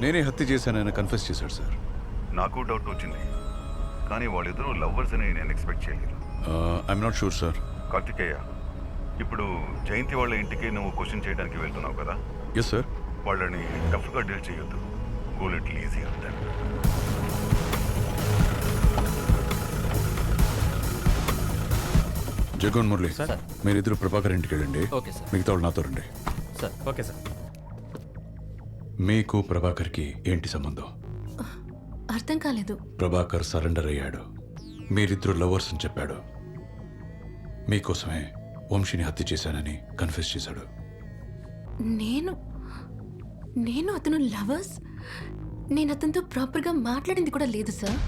నేనే హత్య చేశానని కన్ఫెస్ చేశాడు సార్. నాకు డౌట్ వచ్చింది, కానీ వాళ్ళిద్దరూ లవ్వర్స్ అని నేను ఎక్స్పెక్ట్ చేయలేదు. I'm not sure sir. Karthikeya, ఇప్పుడు జయంతి వాళ్ళ ఇంటికి నువ్వు క్వశ్చన్ చేయడానికి వెళ్తున్నావు కదా? Yes sir. వాళ్ళని టఫ్గా డీల్ చేయొద్దు. గో లిటిల్ ఈజీ అవుతాయి. జగన్ మురళి సార్. మీరిద్దరు ప్రభాకర్ ఇంటికి వెళ్ళండి. Okay sir. మిగతా వాళ్ళు నాతో రండి. Sir okay sir. మీకు ప్రభాకర్కి ఏంటి సంబంధం? అర్థం కాలేదు. ప్రభాకర్ సరెండర్ అయ్యాడు, మీరిద్దరు లవర్స్ అని చెప్పాడు. మీకోసమే వంశీని హత్య చేశానని కన్ఫెస్ చేశాడు. నేను అతను లవర్స్? నేను అతనితో ప్రాపర్గా మాట్లాడింది కూడా లేదు సార్.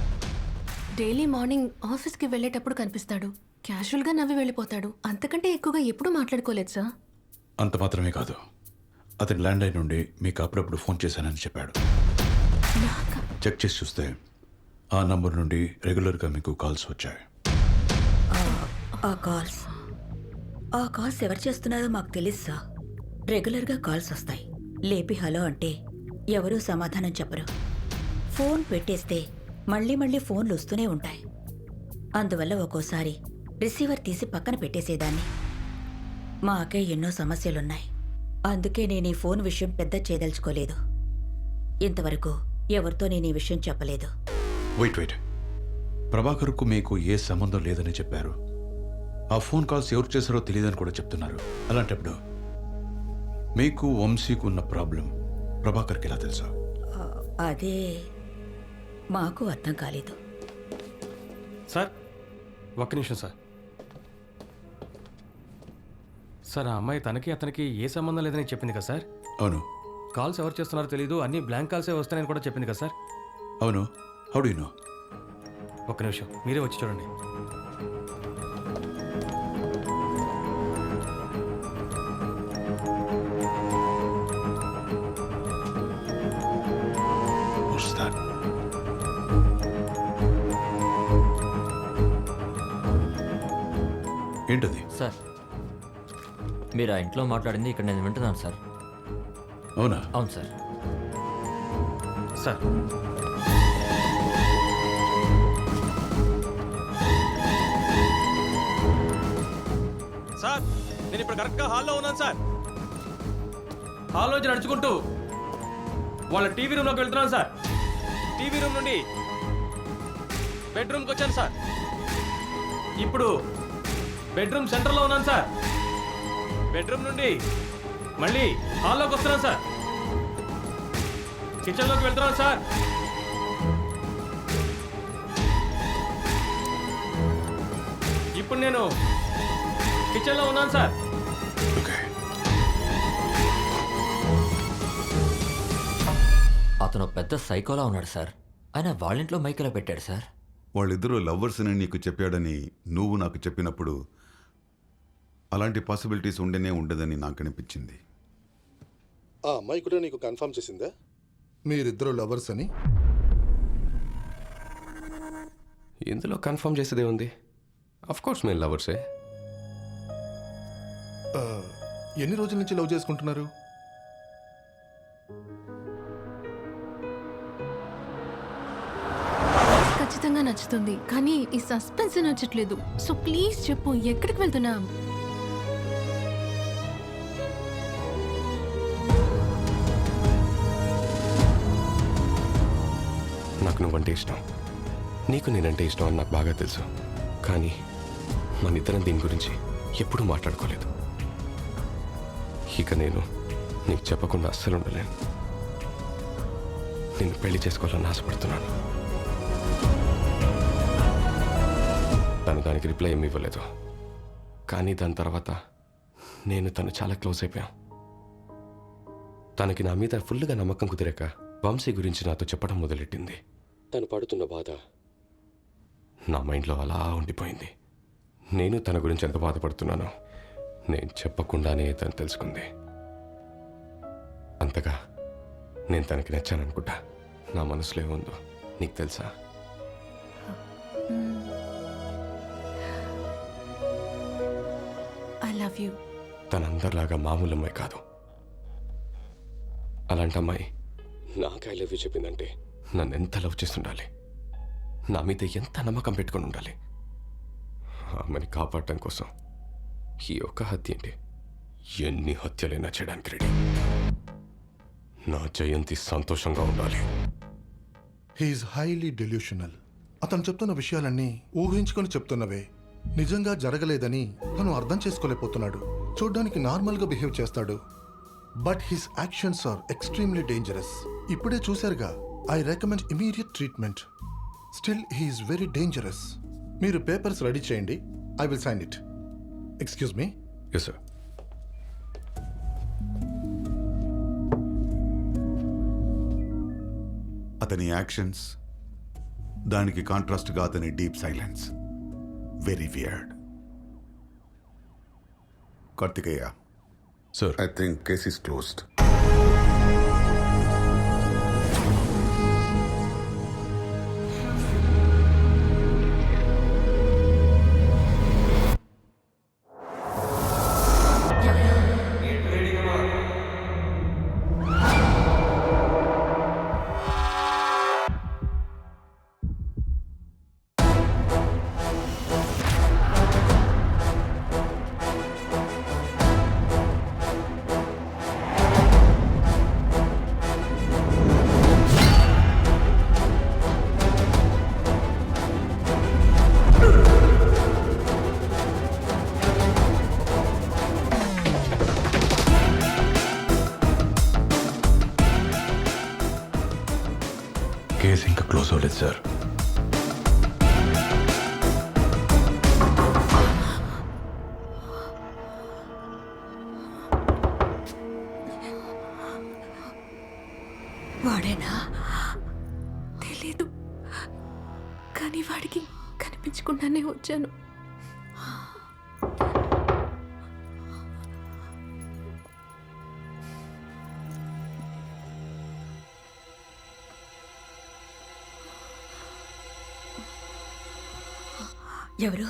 డైలీ మార్నింగ్ ఆఫీస్కి వెళ్ళేటప్పుడు కనిపిస్తాడు, క్యాజువల్గా నవ్వి వెళ్ళిపోతాడు. అంతకంటే ఎక్కువగా ఎప్పుడూ మాట్లాడుకోలేదు సార్. అంత మాత్రమే కాదు, అతని ల్యాండ్ లైన్ నుండి మీకు అప్పుడప్పుడు ఫోన్ చేశానని చెప్పాడు. చెక్ చేసి చూస్తే ఆ నంబర్ నుండి రెగ్యులర్గా మీకు కాల్స్ వచ్చాయి. ఆ కాల్స్ ఎవరు చేస్తున్నారో మాకు తెలుసు సార్. రెగ్యులర్గా కాల్స్ వస్తాయి. లేపి హలో అంటే ఎవరూ సమాధానం చెప్పరు. ఫోన్ పెట్టేస్తే మళ్ళీ మళ్ళీ ఫోన్లు వస్తూనే ఉంటాయి. అందువల్ల ఒక్కోసారి రిసీవర్ తీసి పక్కన పెట్టేసేదాన్ని. మాకే ఎన్నో సమస్యలున్నాయి. అందుకే నేను ఈ ఫోన్ విషయం పెద్ద చేయదలుచుకోలేదు. ఇంతవరకు ఎవరితో నేను ఈ విషయం చెప్పలేదు. వెయిట్, ప్రభాకర్కు మీకు ఏ సంబంధం లేదని చెప్పారు. ఆ ఫోన్ కాల్స్ ఎవరు చేశారో తెలియదని కూడా చెప్తున్నారు. అలాంటప్పుడు మీకు వంశీకు ఉన్న ప్రాబ్లం ప్రభాకర్కి ఎలా తెలుసా? అదే మాకు అర్థం కాలేదు. సార్ ఒక్క నిమిషం సార్. సార్ ఆ అమ్మాయి తనకి అతనికి ఏ సంబంధం లేదని చెప్పింది కదా సార్? అవును. కాల్స్ ఎవరు చేస్తున్నారో తెలీదు, అన్ని బ్లాంక్ కాల్సే వస్తాయని కూడా చెప్పింది కదా సార్? అవును. How do you know? ఒక్క నిమిషం మీరే వచ్చి చూడండి. What's that? ఏంటది? సార్ మీరు ఆ ఇంట్లో మాట్లాడింది ఇక్కడ నేను వింటున్నాను సార్. అవునా? అవును సార్. సార్ సార్ నేను ఇప్పుడు కరెక్ట్గా హాల్లో ఉన్నాను సార్. హాల్లో నుంచి నడుచుకుంటూ వాళ్ళ టీవీ రూమ్లోకి వెళ్తున్నాను సార్. టీవీ రూమ్ నుండి బెడ్రూమ్కి వచ్చాను సార్. ఇప్పుడు బెడ్రూమ్ సెంటర్లో ఉన్నాను సార్. బెడ్రూమ్ నుండి మళ్ళీ హాల్లోకి వస్తున్నాను సార్. కిచెన్లోకి వెళ్తున్నాను సార్. ఇప్పుడు నేను కిచెన్లో ఉన్నాను సార్. ఓకే. అతను పెద్ద సైకోలా ఉన్నాడు సార్. ఆయన వాళ్ళింట్లో మైక్ ఎలా పెట్టాడు సార్? వాళ్ళిద్దరూ లవ్వర్స్ అని నీకు చెప్పాడని నువ్వు నాకు చెప్పినప్పుడు అలాంటి పాసిబిలిటీస్ ఉండనే ఉండదని నాకు అనిపించింది. ఆ అమ్మాయి కూడా నీకు కన్ఫర్మ్ చేసిందా మీరిద్దరు లవర్స్ అని? ఇందులో కన్ఫర్మ్ చేసేదే ఉంది. కోర్స్ మేము లవర్సే. ఎన్ని రోజుల నుంచి లవ్ చేసుకుంటున్నారు? ఖచ్చితంగా నచ్చుతుంది, కానీ ఈ సస్పెన్స్ నచ్చట్లేదు. సో ప్లీజ్ చెప్పు, ఎక్కడికి వెళ్తున్నాం? నాకు నువ్వంటే ఇష్టం, నీకు నేనంటే ఇష్టం అని నాకు బాగా తెలుసు. కానీ మన ఇద్దరం దీని గురించి ఎప్పుడూ మాట్లాడుకోలేదు. ఇక నేను నీకు చెప్పకుండా అస్సలు ఉండలేను. నిన్ను పెళ్లి చేసుకోవాలని ఆశపడుతున్నాను. తను దానికి రిప్లై ఏమి ఇవ్వలేదు. కానీ దాని తర్వాత నేను తను చాలా క్లోజ్ అయిపోయాం. తనకి నా మీద ఫుల్గా నమ్మకం కుదిరాక వంశీ గురించి నాతో చెప్పడం మొదలెట్టింది. తను పడుతున్న బాధ నా మైండ్లో అలా ఉండిపోయింది. నేను తన గురించి ఎంత బాధపడుతున్నానో నేను చెప్పకుండానే తను తెలుసుకుంది. అంతగా నేను తనకి నచ్చాననుకుంటా. నా మనసులో ఏముందో నీకు తెలుసా? I love you. తనందరిలాగా మామూలు అమ్మాయి కాదు. అలాంటి అమ్మాయి నాకు ఐ లవ్ యూ చెప్పిందంటే నన్ను ఎంత లవ్ చేస్తుండాలి, నా మీద ఎంత నమ్మకం పెట్టుకొని ఉండాలి. ఆమెని కాపాడటం కోసం ఈ ఒక్క హత్య ఏంటి, ఎన్ని హత్యలైనా చేయడానికి రెడీ. నా జయంతి సంతోషంగా ఉండాలి. He's highly delusional. అతను చెప్తున్న విషయాలన్నీ ఊహించుకొని చెప్తున్నవే. నిజంగా జరగలేదని తను అర్థం చేసుకోలేకపోతున్నాడు. చూడ్డానికి నార్మల్గా బిహేవ్ చేస్తాడు, but his actions are extremely dangerous. ఇప్పుడే చూశారుగా. I recommend immediate treatment. Still he's very dangerous. మీరు పేపర్స్ రెడీ చేయండి, I will sign it. Excuse me. Yes sir. అతని యాక్షన్స్, దానికి కాంట్రాస్ట్గా అతని deep silence, very weird. Karthikeya, sir, I think case is closed. Case ఇంకా close అవ్వలేదు sir. వాడేనా? తెలీదు, కానీ వాడికి కనిపించకుండానే వచ్చాను. ఎవరు?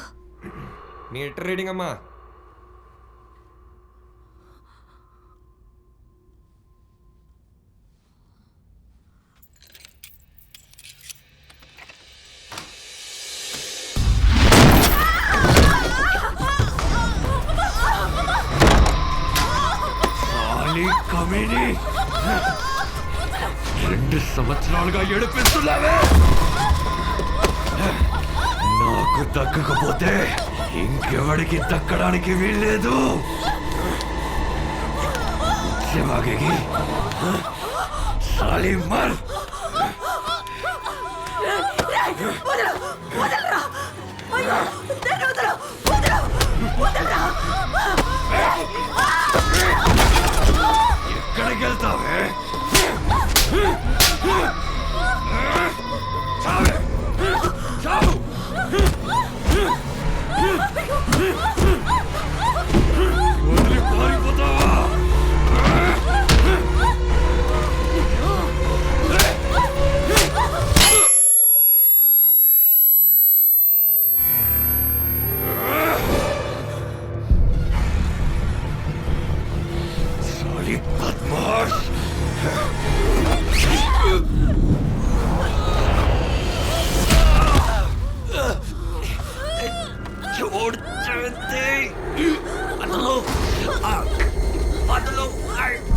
మీటర్ రీడింగ్ అమ్మా. కమిటీ 2 సంవత్సరాలుగా ఏడిపిస్తున్నావే. నాకు దక్కకపోతే ఇంకెవడికి దక్కడానికి వీల్లేదు. శివాగి సాలిమర్ ఎక్కడికి వెళ్తావే? చావే, చావు. వదిలి పారిపోతావా? సాలి బద్మాష్. छोड़ दे. बदलो, बदलो.